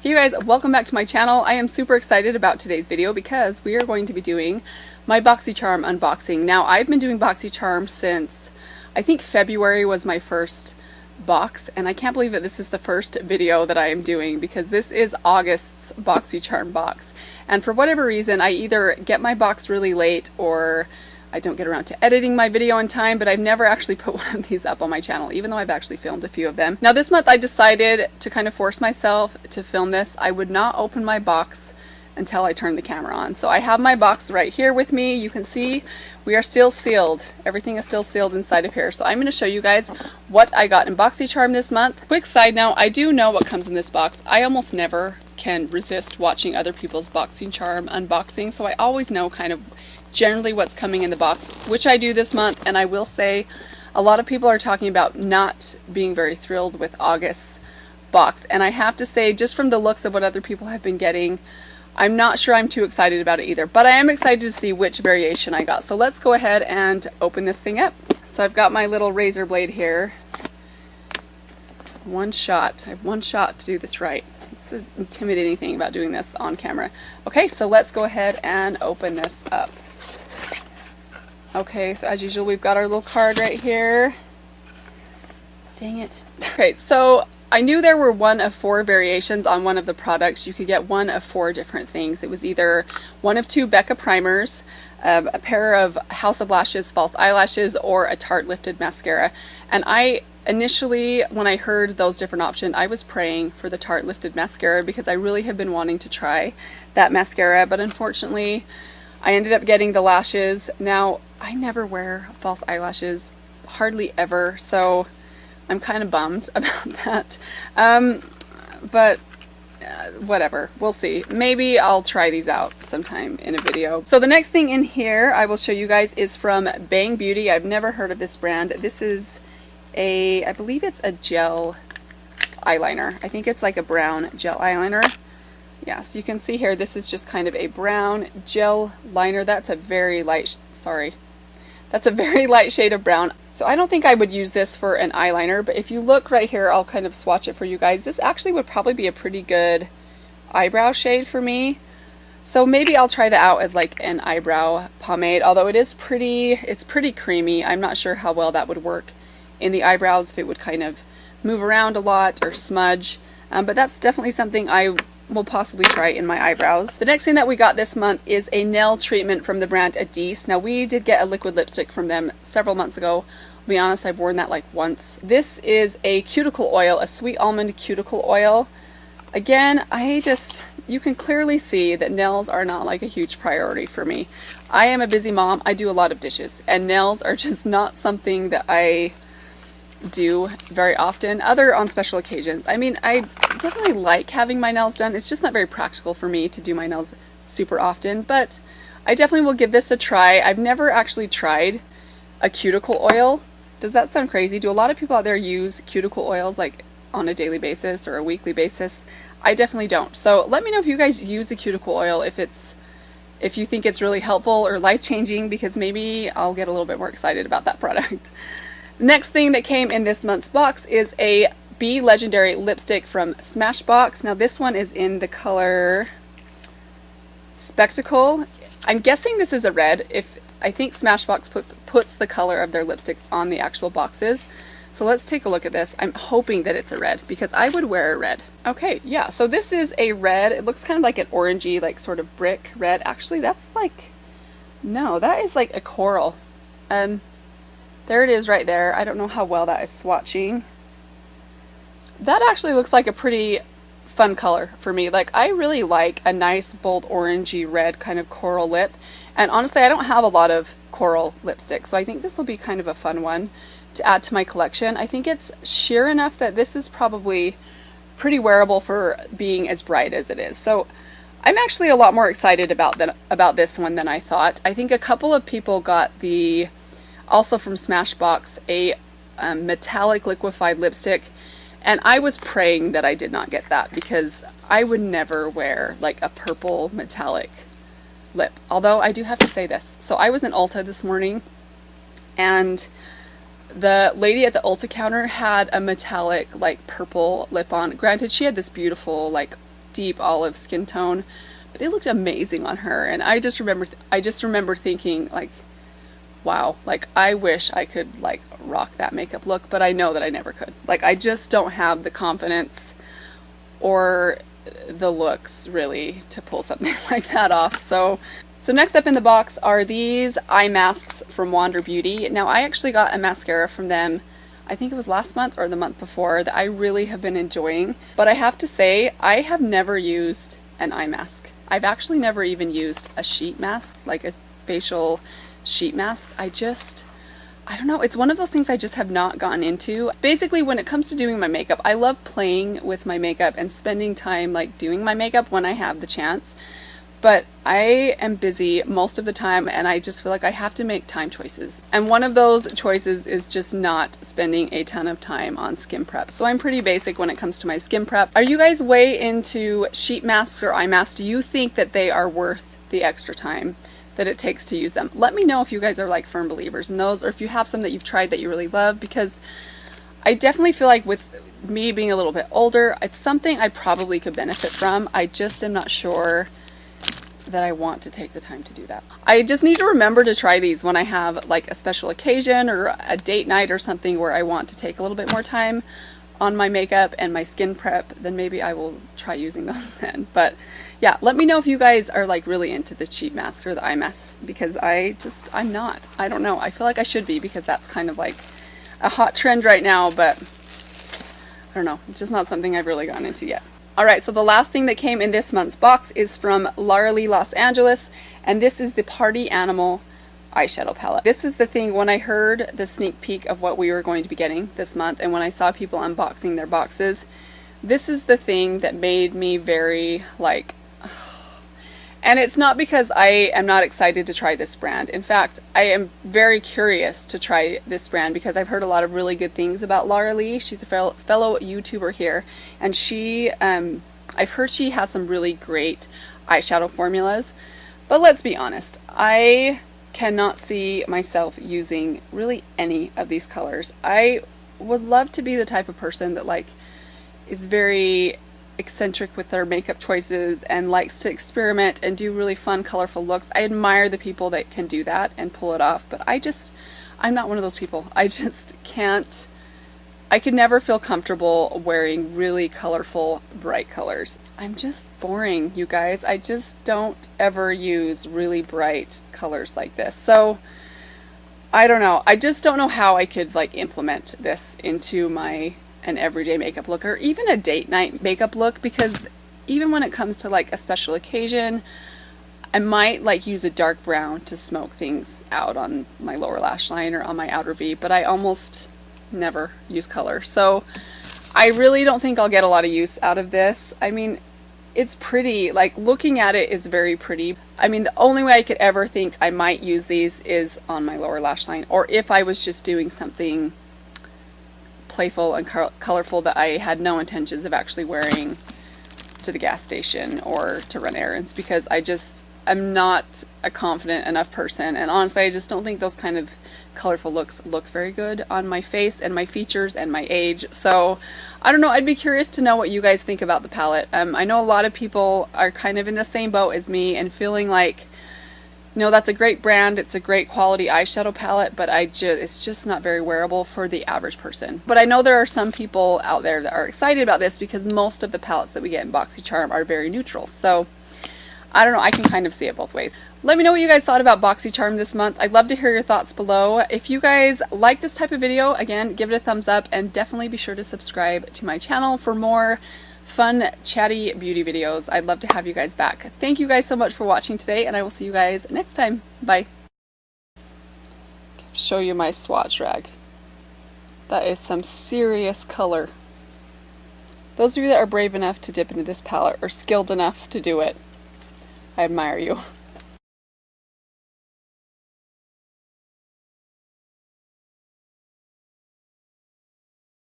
Hey you guys, welcome back to my channel. I am super excited about today's video because we are going to be doing my Boxycharm unboxing. Now, I've been doing Boxycharm since I think February was my first box, and I can't believe that this is the first video that I am doing because this is August's Boxycharm box. And for whatever reason, I either get my box really late or I don't get around to editing my video in time, but I've never actually put one of these up on my channel, even though I've actually filmed a few of them. Now this month I decided to kind of force myself to film this. I would not open my box until I turned the camera on. So I have my box right here with me. You can see we are still sealed. Everything is still sealed inside of here. So I'm going to show you guys what I got in Boxycharm this month. Quick side note, I do know what comes in this box. I almost never can resist watching other people's Boxycharm unboxing, so I always know kind of generally what's coming in the box, which I do this month. And I will say a lot of people are talking about not being very thrilled with August's box, and I have to say, just from the looks of what other people have been getting, I'm not sure I'm too excited about it either, but I am excited to see which variation I got. So let's go ahead and open this thing up. So I've got my little razor blade here. One shot. I have one shot to do this right. It's the intimidating thing about doing this on camera. Okay, so let's go ahead and open this up. Okay, so as usual, we've got our little card right here. Dang it. Okay, so I knew there were one of 4 variations on one of the products. You could get one of 4 different things. It was either one of 2 Becca primers, a pair of House of Lashes false eyelashes, or a Tarte lifted mascara. And I initially, when I heard those different options, I was praying for the Tarte lifted mascara because I really have been wanting to try that mascara, but unfortunately I ended up getting the lashes. Now, I never wear false eyelashes, hardly ever, so I'm kind of bummed about that. But whatever, we'll see. Maybe I'll try these out sometime in a video. So the next thing in here I will show you guys is from Bang Beauty. I've never heard of this brand. This is I believe it's a gel eyeliner. I think it's like a brown gel eyeliner. Yes, you can see here, this is just kind of a brown gel liner. That's a very light, that's a very light shade of brown. So I don't think I would use this for an eyeliner, but if you look right here, I'll kind of swatch it for you guys. This actually would probably be a pretty good eyebrow shade for me. So maybe I'll try that out as like an eyebrow pomade, although it's pretty creamy. I'm not sure how well that would work in the eyebrows, if it would kind of move around a lot or smudge. But that's definitely something I will possibly try in my eyebrows. The next thing that we got this month is a nail treatment from the brand Adise. Now, we did get a liquid lipstick from them several months ago. I'll be honest, I've worn that like once. This is a cuticle oil, a sweet almond cuticle oil. Again, you can clearly see that nails are not like a huge priority for me. I am a busy mom. I do a lot of dishes, and nails are just not something that I do very often, other on special occasions. I mean, I definitely like having my nails done. It's just not very practical for me to do my nails super often, but I definitely will give this a try. I've never actually tried a cuticle oil. Does that sound crazy? Do a lot of people out there use cuticle oils like on a daily basis or a weekly basis? I definitely don't. So let me know if you guys use a cuticle oil, if you think it's really helpful or life-changing, because maybe I'll get a little bit more excited about that product. The next thing that came in this month's box is a Be Legendary lipstick from Smashbox. Now this one is in the color Spectacle. I'm guessing this is a red. I think Smashbox puts the color of their lipsticks on the actual boxes. So let's take a look at this. I'm hoping that it's a red because I would wear a red. Okay, yeah, so this is a red. It looks kind of like an orangey, like sort of brick red. Actually, that's like, no, that is like a coral. There it is right there. I don't know how well that is swatching. That actually looks like a pretty fun color for me. Like, I really like a nice bold orangey red kind of coral lip. And honestly, I don't have a lot of coral lipstick, so I think this will be kind of a fun one to add to my collection. I think it's sheer enough that this is probably pretty wearable for being as bright as it is. So I'm actually a lot more excited about this one than I thought. I think a couple of people got also from Smashbox, a metallic liquefied lipstick, and I was praying that I did not get that because I would never wear like a purple metallic lip. Although I do have to say this. So I was in Ulta this morning, and The lady at the Ulta counter had a metallic, like, purple lip on. Granted, she had this beautiful, like, deep olive skin tone, but it looked amazing on her. And I just remember thinking, like, wow, like I wish I could like rock that makeup look, but I know that I never could. Like, I just don't have the confidence or the looks really to pull something like that off. So next up in the box are these eye masks from Wander Beauty. Now, I actually got a mascara from them, I think it was last month or the month before, that I really have been enjoying. But I have to say, I have never used an eye mask. I've actually never even used a sheet mask, like a facial sheet mask. I don't know, it's one of those things I just have not gotten into. Basically, when it comes to doing my makeup, I love playing with my makeup and spending time like doing my makeup when I have the chance. But I am busy most of the time, and I just feel like I have to make time choices. And one of those choices is just not spending a ton of time on skin prep. So I'm pretty basic when it comes to my skin prep. Are you guys way into sheet masks or eye masks? Do you think that they are worth the extra time that it takes to use them? Let me know if you guys are like firm believers in those, or if you have some that you've tried that you really love, because I definitely feel like with me being a little bit older, it's something I probably could benefit from. I just am not sure that I want to take the time to do that. I just need to remember to try these when I have like a special occasion or a date night or something where I want to take a little bit more time on my makeup and my skin prep. Then maybe I will try using those then. But yeah, let me know if you guys are like really into the sheet masks or the eye masks, because I'm not. I don't know. I feel like I should be, because that's kind of like a hot trend right now, but I don't know. It's just not something I've really gotten into yet. Alright, so the last thing that came in this month's box is from Lara Lee Los Angeles, and this is the Party Animal eyeshadow palette. This is the thing, when I heard the sneak peek of what we were going to be getting this month, and when I saw people unboxing their boxes, this is the thing that made me very like, and it's not because I am not excited to try this brand. In fact, I am very curious to try this brand because I've heard a lot of really good things about Lara Lee. She's a fellow YouTuber here, and I've heard she has some really great eyeshadow formulas. But let's be honest, I cannot see myself using really any of these colors. I would love to be the type of person that like is very eccentric with their makeup choices and likes to experiment and do really fun, colorful looks. I admire the people that can do that and pull it off, but I'm not one of those people. I just can't. I could never feel comfortable wearing really colorful, bright colors. I'm just boring, you guys. I just don't ever use really bright colors like this. So I don't know. I just don't know how I could like implement this into an everyday makeup look, or even a date night makeup look, because even when it comes to like a special occasion, I might like use a dark brown to smoke things out on my lower lash line or on my outer V, but I almost never use color. So I really don't think I'll get a lot of use out of this. I mean, it's pretty, like looking at it is very pretty. I mean, the only way I could ever think I might use these is on my lower lash line, or if I was just doing something playful and colorful that I had no intentions of actually wearing to the gas station or to run errands, because I'm not a confident enough person, and honestly I just don't think those kind of colorful looks look very good on my face and my features and my age. So I don't know, I'd be curious to know what you guys think about the palette. I know a lot of people are kind of in the same boat as me and feeling like, you know, that's a great brand, it's a great quality eyeshadow palette, but it's just not very wearable for the average person. But I know there are some people out there that are excited about this, because most of the palettes that we get in Boxycharm are very neutral. So I don't know, I can kind of see it both ways. Let me know what you guys thought about Boxycharm this month. I'd love to hear your thoughts below. If you guys like this type of video, again, give it a thumbs up, and definitely be sure to subscribe to my channel for more fun, chatty beauty videos. I'd love to have you guys back. Thank you guys so much for watching today, and I will see you guys next time. Bye. Show you my swatch rag. That is some serious color. Those of you that are brave enough to dip into this palette, or skilled enough to do it, I admire you.